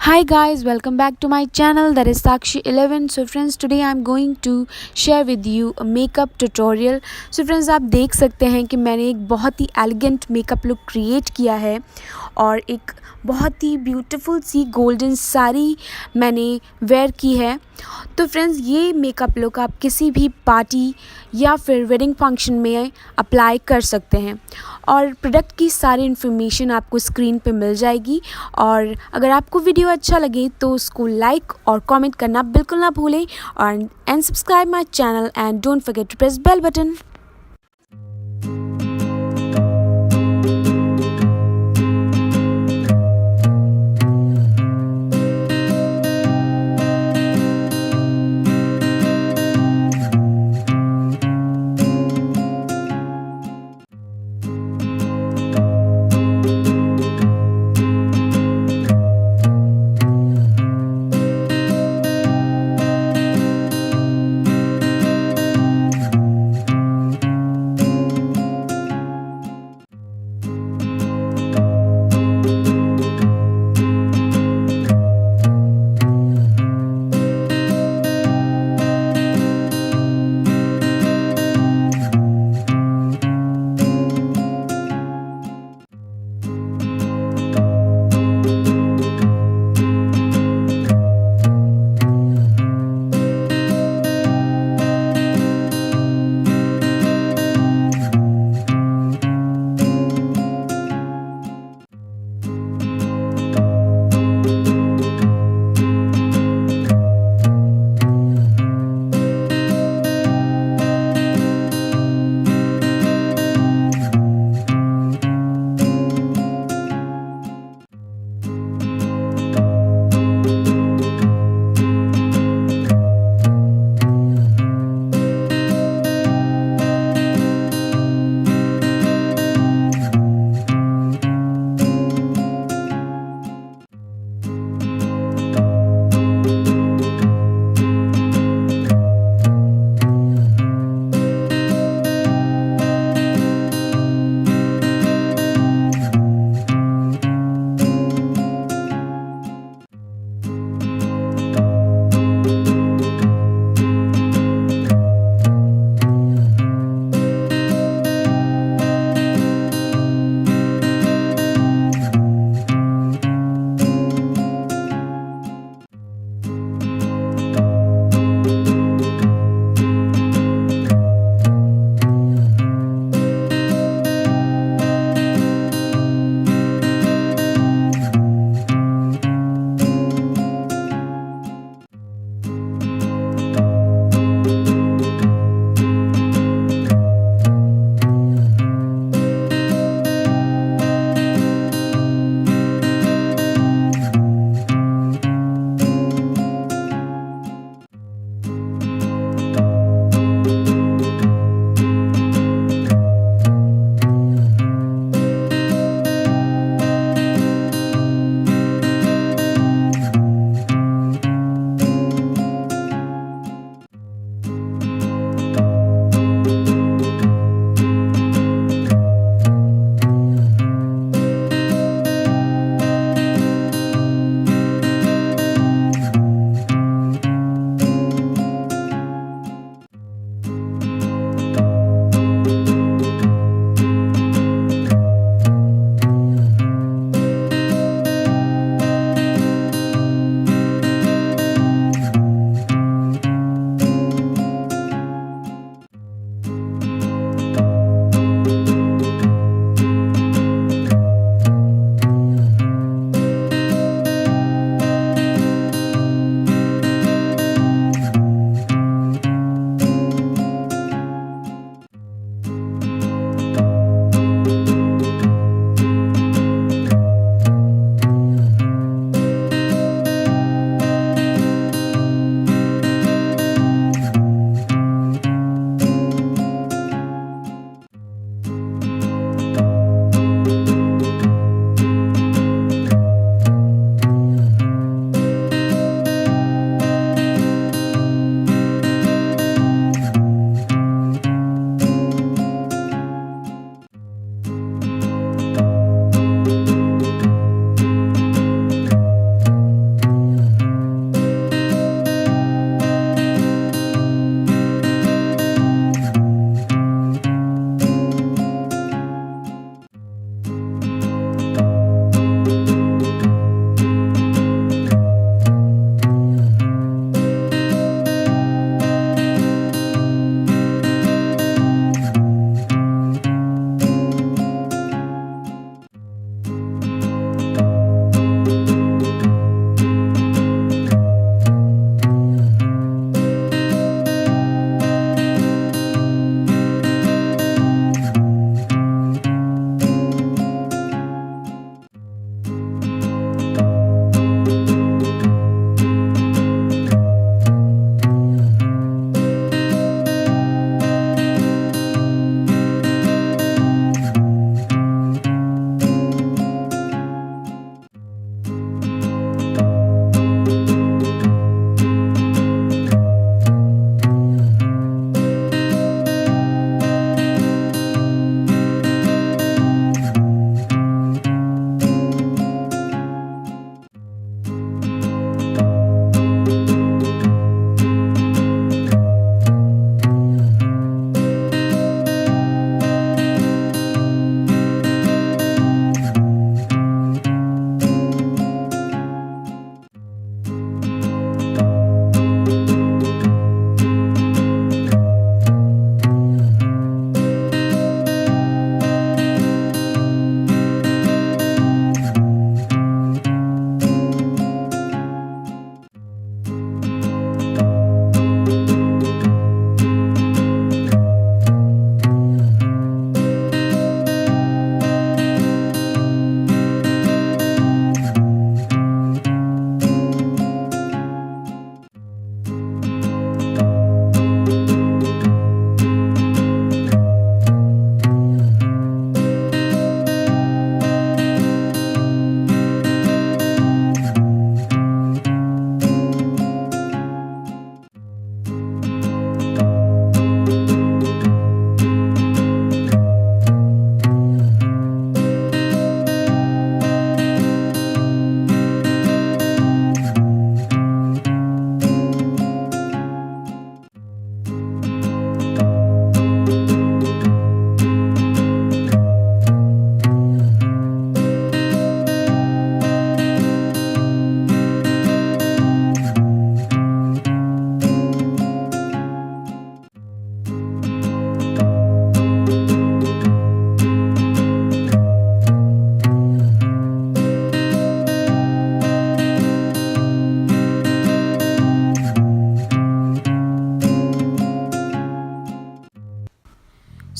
Hi guys, welcome back to my channel, that is sakshi11. So friends, today I'm going to share with you a makeup tutorial. So friends, आप देख सकते हैं कि मैंने एक बहुत ही एलिगेंट मेकअप लुक क्रिएट किया है और एक बहुत ही ब्यूटीफुल सी गोल्डन साड़ी मैंने वेयर की है। तो फ्रेंड्स, ये मेकअप लुक आप किसी भी पार्टी या फिर वेडिंग फंक्शन में अप्लाई कर सकते हैं और प्रोडक्ट की सारी इन्फॉर्मेशन आपको स्क्रीन पे मिल जाएगी। और अगर आपको वीडियो अच्छा लगे तो उसको लाइक और कमेंट करना बिल्कुल ना भूलें और and subscribe my channel and don't forget to press bell button.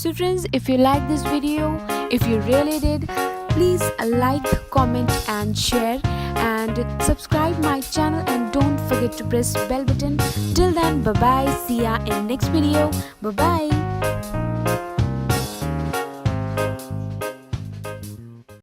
So friends, if you like this video, if you really did, please like, comment and share, and subscribe my channel, and don't forget to press bell button. Till then, bye bye, see ya in next video. Bye bye.